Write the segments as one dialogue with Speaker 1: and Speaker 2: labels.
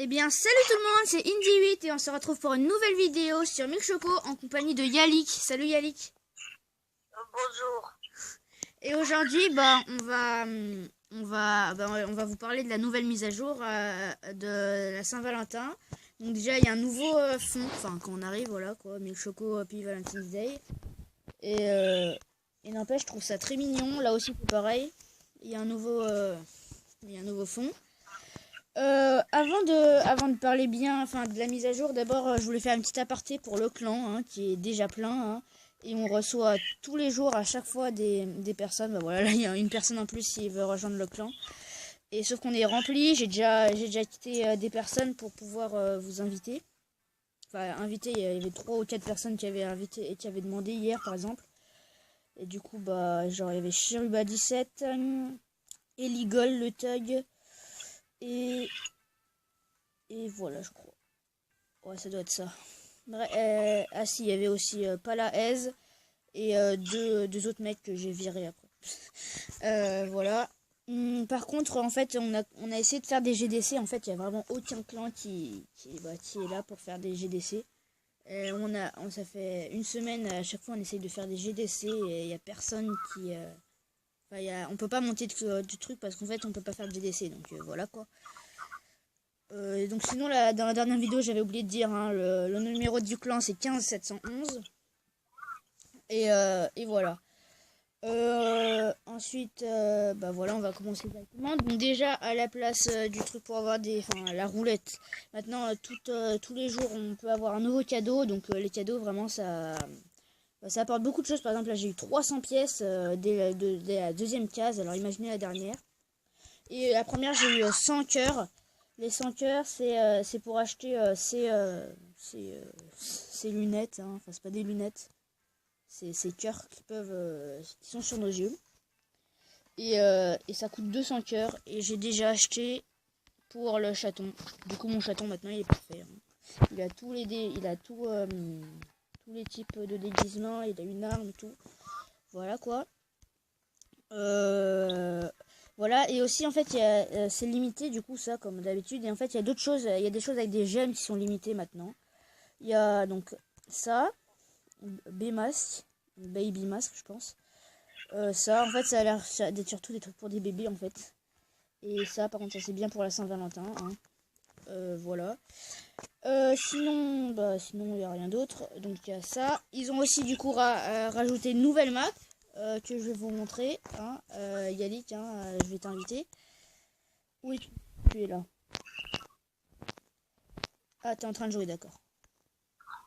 Speaker 1: Eh bien, salut tout le monde, c'est Indy8 et on se retrouve pour une nouvelle vidéo sur Milk Choco en compagnie de Yalik. Salut Yalik.
Speaker 2: Bonjour.
Speaker 1: Et aujourd'hui, on va vous parler de la nouvelle mise à jour de la Saint-Valentin. Donc déjà, il y a un nouveau fond, enfin quand on arrive, voilà quoi, Milk Choco Happy Valentine's Day. Et n'empêche, je trouve ça très mignon. Là aussi, c'est pareil. Il y a un nouveau fond. Avant de parler bien, enfin de la mise à jour, d'abord je voulais faire une petite aparté pour le clan qui est déjà plein et on reçoit tous les jours à chaque fois des personnes. Bah voilà, là il y a une personne en plus qui veut rejoindre le clan. Et sauf qu'on est rempli, j'ai déjà quitté des personnes pour pouvoir vous inviter. Enfin inviter, il y avait 3 ou 4 personnes qui avaient invité et qui avaient demandé hier par exemple. Et du coup bah genre il y avait Chiruba 17, Eligol, le Tug. Et voilà, je crois. Ouais, ça doit être ça. Ah si, il y avait aussi Palaez et deux autres mecs que j'ai virés après. Voilà. Par contre, en fait, on a essayé de faire des GDC. En fait, il n'y a vraiment aucun clan qui est là pour faire des GDC. Ça fait une semaine, à chaque fois, on essaye de faire des GDC et il n'y a personne qui... on peut pas monter du truc parce qu'en fait, on peut pas faire de GDC. Donc voilà quoi. Donc sinon dans la dernière vidéo j'avais oublié de dire le numéro du clan c'est 15711 et voilà. Ensuite bah voilà, on va commencer directement. Donc déjà à la place du truc pour avoir la roulette, maintenant tous les jours on peut avoir un nouveau cadeau. Donc les cadeaux vraiment ça apporte beaucoup de choses. Par exemple là j'ai eu 300 pièces dès la deuxième case. Alors imaginez la dernière. Et la première j'ai eu 100 cœurs. Les 100 cœurs, c'est pour acheter ces lunettes. Enfin, c'est pas des lunettes. C'est ces cœurs qui sont sur nos yeux. Et ça coûte 200 cœurs. Et j'ai déjà acheté pour le chaton. Du coup, mon chaton, maintenant, il est parfait. Il a tous les types de déguisements. Il a une arme, tout. Voilà, quoi. Voilà, et aussi en fait c'est limité du coup ça comme d'habitude, et en fait il y a d'autres choses, il y a des choses avec des gemmes qui sont limitées maintenant. Il y a donc ça, B-Mask, Baby Mask je pense. Ça en fait ça a l'air d'être surtout des trucs pour des bébés en fait. Et ça par contre ça c'est bien pour la Saint-Valentin. Voilà. Sinon il n'y a rien d'autre. Donc il y a ça. Ils ont aussi du coup rajouté une nouvelle map. Que je vais vous montrer. Yalik, je vais t'inviter. Oui, tu es là. Ah, t'es en train de jouer, d'accord.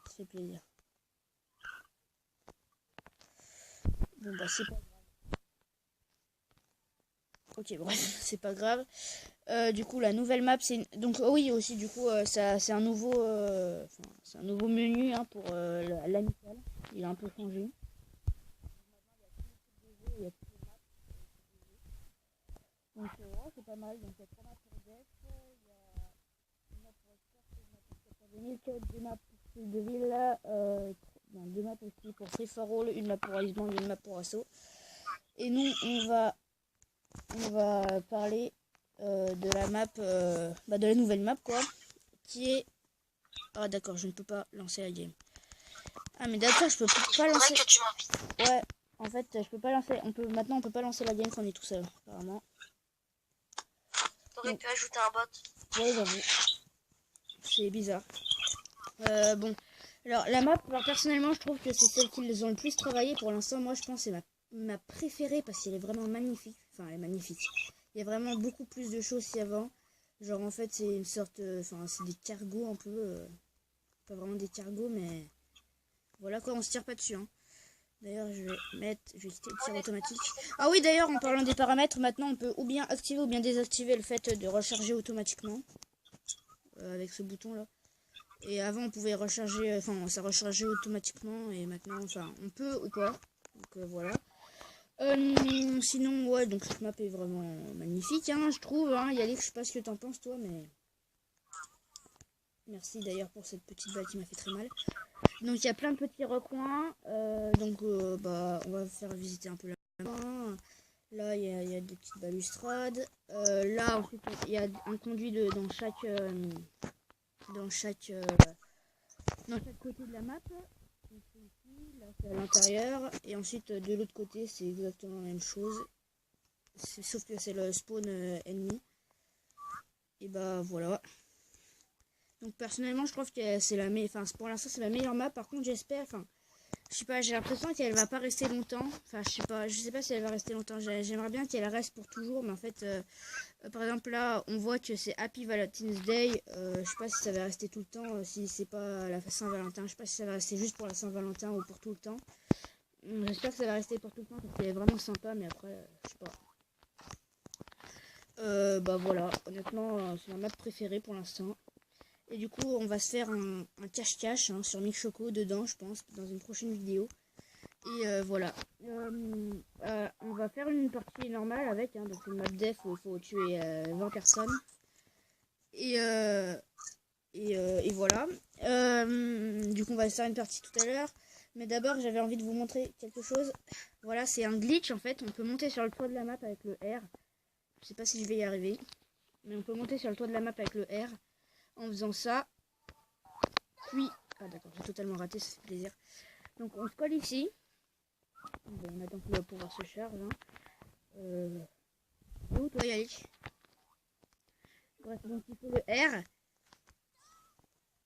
Speaker 1: Ça fait plaisir. Bon, bah, c'est pas grave. Ok, bref, c'est pas grave. Du coup, la nouvelle map, c'est... Donc, oui, aussi, du coup, c'est un nouveau... c'est un nouveau menu pour l'amical. Il a un peu changé. Il y a donc, ouais, c'est pas mal. Donc, il y a 3 maps pour Death. Il y a une map pour Expert, une map pour 2 maps pour de ville, 2 maps aussi pour Free for All, une map pour Iceband et une map pour Assaut. Et nous, on va parler de la map, de la nouvelle map, quoi, qui est... Ah, d'accord, je ne peux pas lancer la game. Ah, mais d'accord, je peux pas lancer...
Speaker 2: que tu m'invites.
Speaker 1: Ouais, en fait, je peux pas lancer... Maintenant, on peut pas lancer la game quand on est tout seul, apparemment.
Speaker 2: T'aurais pu ajouter un bot.
Speaker 1: Ouais, j'avoue. C'est bizarre. Bon, alors la map, personnellement, je trouve que c'est celle qu'ils ont le plus travaillé pour l'instant. Moi, je pense que c'est ma préférée parce qu'elle est vraiment magnifique. Enfin, elle est magnifique. Il y a vraiment beaucoup plus de choses qu'avant. Genre, en fait, c'est une sorte... c'est des cargos un peu... pas vraiment des cargos, mais... Voilà quoi, on se tire pas dessus. D'ailleurs, je vais quitter le tir automatique. Ah oui, d'ailleurs, en parlant des paramètres, maintenant, on peut ou bien activer ou bien désactiver le fait de recharger automatiquement. Avec ce bouton-là. Et avant on pouvait recharger, ça rechargeait automatiquement et maintenant on peut ou pas. Donc voilà. Sinon ouais, donc cette map est vraiment magnifique je trouve. Yalik, je sais pas ce que t'en penses toi, mais merci d'ailleurs pour cette petite balle qui m'a fait très mal. Donc il y a plein de petits recoins. On va faire visiter un peu la map. Là, il y a des petites balustrades. Là, ensuite, il y a un conduit dans chaque dans chaque côté de la map. Donc, c'est ici, là, c'est à l'intérieur. Et ensuite, de l'autre côté, c'est exactement la même chose. Sauf que c'est le spawn ennemi. Et bah voilà. Donc personnellement, je trouve que c'est la meilleure. Enfin, pour l'instant, c'est la meilleure map. Par contre, j'espère. Enfin, je sais pas. J'ai l'impression qu'elle va pas rester longtemps. Enfin, je sais pas. Je sais pas si elle va rester longtemps. J'aimerais bien qu'elle reste pour toujours. Mais en fait, par exemple là, on voit que c'est Happy Valentine's Day. Je sais pas si ça va rester tout le temps. Si c'est pas la Saint-Valentin. Je sais pas si ça va rester juste pour la Saint-Valentin ou pour tout le temps. J'espère que ça va rester pour tout le temps parce qu'elle est vraiment sympa. Mais après, je sais pas. Bah voilà, honnêtement, c'est ma map préférée pour l'instant. Et du coup, on va se faire un cache-cache hein, sur Choco dedans, je pense, dans une prochaine vidéo. Et voilà. On va faire une partie normale avec, hein, donc une map def où il faut tuer 20 personnes. Et voilà. Du coup, on va faire une partie tout à l'heure. Mais d'abord, j'avais envie de vous montrer quelque chose. Voilà, c'est un glitch en fait. On peut monter sur le toit de la map avec le R. Je sais pas si je vais y arriver. Mais on peut monter sur le toit de la map avec le R. En faisant ça. Puis. Ah d'accord, j'ai totalement raté, ça fait plaisir. Donc on se colle ici. Bon, on attend que le pouvoir se charge. Hein. Où toi Yannick? Bref, donc il faut le R.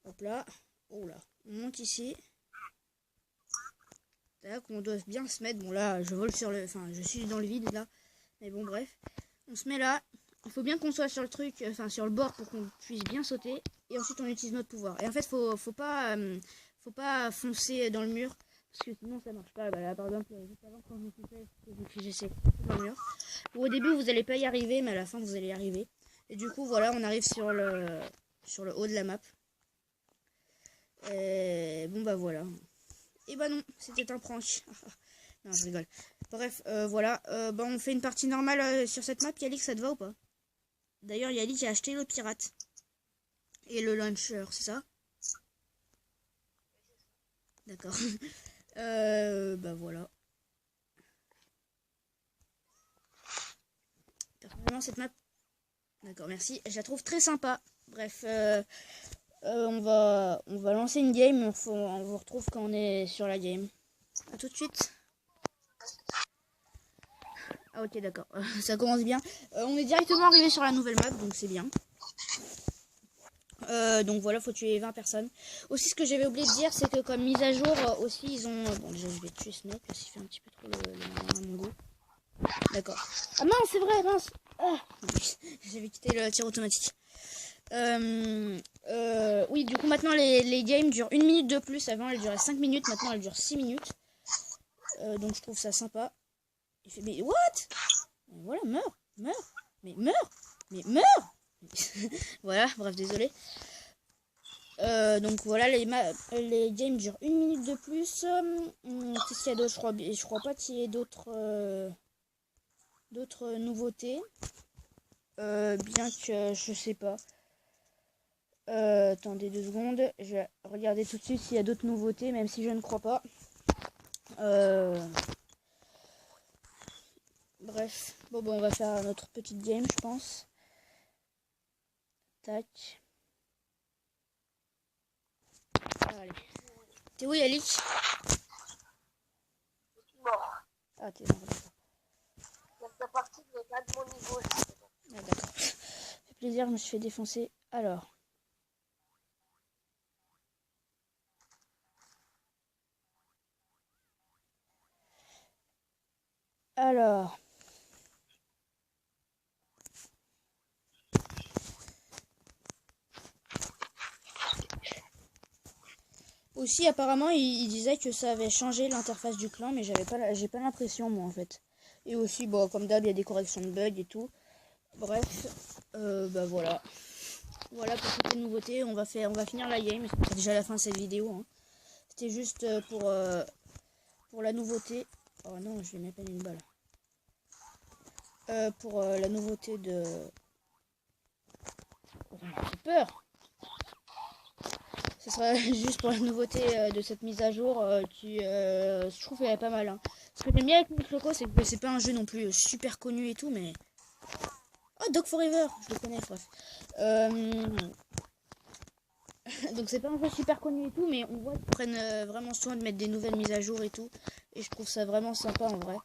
Speaker 1: Hop là. Oh là. On monte ici. Tac, on doit bien se mettre. Bon là, je vole sur le. Enfin, je suis dans le vide là. Mais bon, bref. On se met là. Il faut bien qu'on soit sur le truc, enfin sur le bord pour qu'on puisse bien sauter. Et ensuite, on utilise notre pouvoir. Et en fait, faut pas foncer dans le mur. Parce que sinon, ça marche pas. Bah, là, par exemple, juste avant, quand j'essaie dans le mur. Bon, au début, vous n'allez pas y arriver. Mais à la fin, vous allez y arriver. Et du coup, voilà, on arrive sur le haut de la map. Et bon, bah voilà. Et bah non, c'était un prank. Non, je rigole. Bref, voilà. Bah, on fait une partie normale sur cette map. Yalix, ça te va ou pas? D'ailleurs, Yalix a acheté le pirate. Et le launcher, c'est ça? D'accord. Bah voilà. Personnellement, cette map... D'accord, merci. Je la trouve très sympa. Bref, on va lancer une game. On vous retrouve quand on est sur la game. A tout de suite. Ah ok, d'accord. Ça commence bien. On est directement arrivé sur la nouvelle map, donc c'est bien. Donc voilà, faut tuer 20 personnes. Aussi, ce que j'avais oublié de dire, c'est que comme mise à jour, aussi, ils ont... Bon, déjà, je vais tuer ce mec, parce qu'il fait un petit peu trop le à mon goût. D'accord. Ah mince, c'est vrai, mince. Ah, j'avais quitté le tir automatique. Oui, du coup, maintenant, les games durent 1 minute de plus. Avant, elles duraient 5 minutes. Maintenant, elles durent 6 minutes. Donc, je trouve ça sympa. Il fait, mais what? Voilà, meurs. Mais meurs. Voilà, bref, désolé. Donc voilà, les games durent 1 minute de plus. Qu'est-ce qu'il y a d'autre? Je crois pas qu'il y ait d'autres nouveautés. Bien que je sais pas. Attendez 2 secondes. Je vais regarder tout de suite s'il y a d'autres nouveautés, même si je ne crois pas. Bref. Bon, on va faire notre petite game, je pense. Tac. Allez. T'es où, Yalik?
Speaker 2: Je suis mort.
Speaker 1: Ah, t'es mort, d'accord.
Speaker 2: La partie n'est pas de mon niveau.
Speaker 1: Ah, d'accord. Ça fait plaisir, je me suis fait défoncer. Alors. Aussi, apparemment, il disait que ça avait changé l'interface du clan, mais j'ai pas l'impression, moi, en fait. Et aussi, bon, comme d'hab, il y a des corrections de bugs et tout. Bref, bah voilà. Voilà pour toutes les nouveautés. On va finir la game. C'est déjà la fin de cette vidéo. Hein. C'était juste pour la nouveauté. Oh non, je vais mettre une balle. Pour la nouveauté de... Oh, j'ai peur. Ce sera juste pour la nouveauté de cette mise à jour qui, je trouve qu'elle est pas mal. Hein. Ce que j'aime bien avec Nick Loco, c'est que c'est pas un jeu non plus super connu et tout, mais... Oh, Dog Forever, je le connais, bref. Donc c'est pas un jeu super connu et tout, mais on voit qu'ils prennent vraiment soin de mettre des nouvelles mises à jour et tout. Et je trouve ça vraiment sympa en vrai.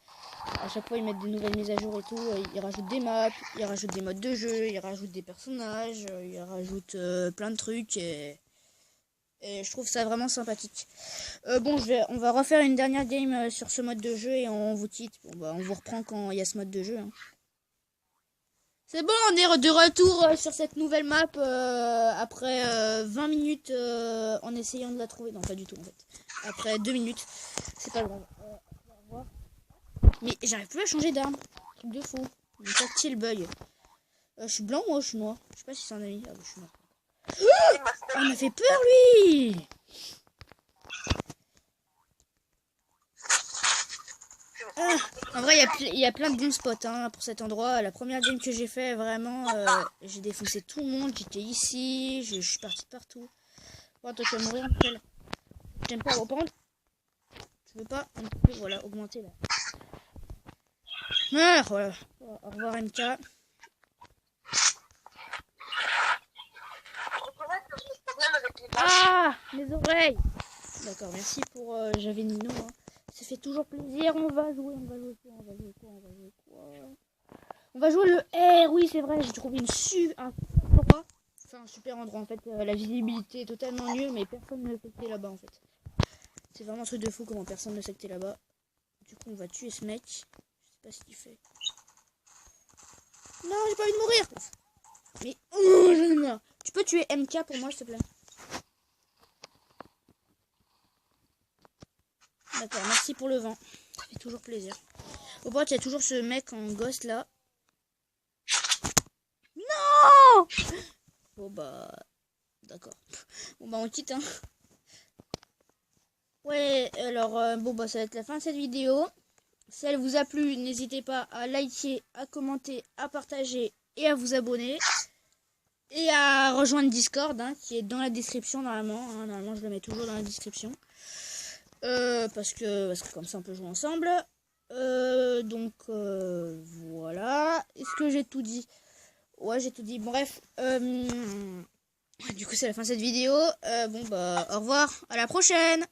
Speaker 1: À chaque fois ils mettent des nouvelles mises à jour et tout. Ils rajoutent des maps, ils rajoutent des modes de jeu, ils rajoutent des personnages, ils rajoutent plein de trucs et je trouve ça vraiment sympathique. Bon, on va refaire une dernière game sur ce mode de jeu et on vous quitte. Bon bah on vous reprend quand il y a ce mode de jeu. Hein. C'est bon, on est de retour sur cette nouvelle map après 20 minutes en essayant de la trouver. Non, pas du tout en fait. Après 2 minutes. C'est pas grave. Au revoir. Mais j'arrive plus à changer d'arme. Truc de fou. Mon tactile bug. Je suis blanc ou je suis noir? Je sais pas si c'est un ami. Ah, bah, je suis noir. Oh, il m'a fait peur lui! Ah, en vrai, il y a plein de bons spots hein, pour cet endroit. La première game que j'ai fait, vraiment, j'ai défoncé tout le monde. J'étais ici, je suis partie de partout. Bon, toi, tu vas mourir, Michel. J'aime pas reprendre. Tu veux pas un petit peu, voilà, augmenter là. Ah, voilà. Au revoir, MK. Ah, mes oreilles. D'accord, merci pour j'avais Nino. Hein. Ça fait toujours plaisir. On va jouer quoi? On va jouer le R. Oui, c'est vrai. J'ai trouvé un super endroit. Enfin, un super endroit en fait. La visibilité est totalement nulle, mais personne ne sait que t'es là-bas en fait. C'est vraiment un truc de fou comment personne ne sait que t'es là-bas. Du coup, on va tuer ce mec. Je sais pas ce qu'il fait. Non, j'ai pas envie de mourir. Mais oh, j'en ai marre. Tu peux tuer MK pour moi, s'il te plaît? D'accord, merci pour le vent. Ça fait toujours plaisir. Au bord, il y a toujours ce mec en ghost là. Non! Bon bah... D'accord. Bon bah on quitte hein. Ouais, alors bon bah ça va être la fin de cette vidéo. Si elle vous a plu, n'hésitez pas à liker, à commenter, à partager et à vous abonner. Et à rejoindre Discord hein, qui est dans la description normalement. Hein. Normalement je le mets toujours dans la description. Parce que comme ça on peut jouer ensemble. Donc voilà. Est-ce que j'ai tout dit? Ouais, j'ai tout dit. Bref. Du coup c'est la fin de cette vidéo. Bon bah au revoir. À la prochaine.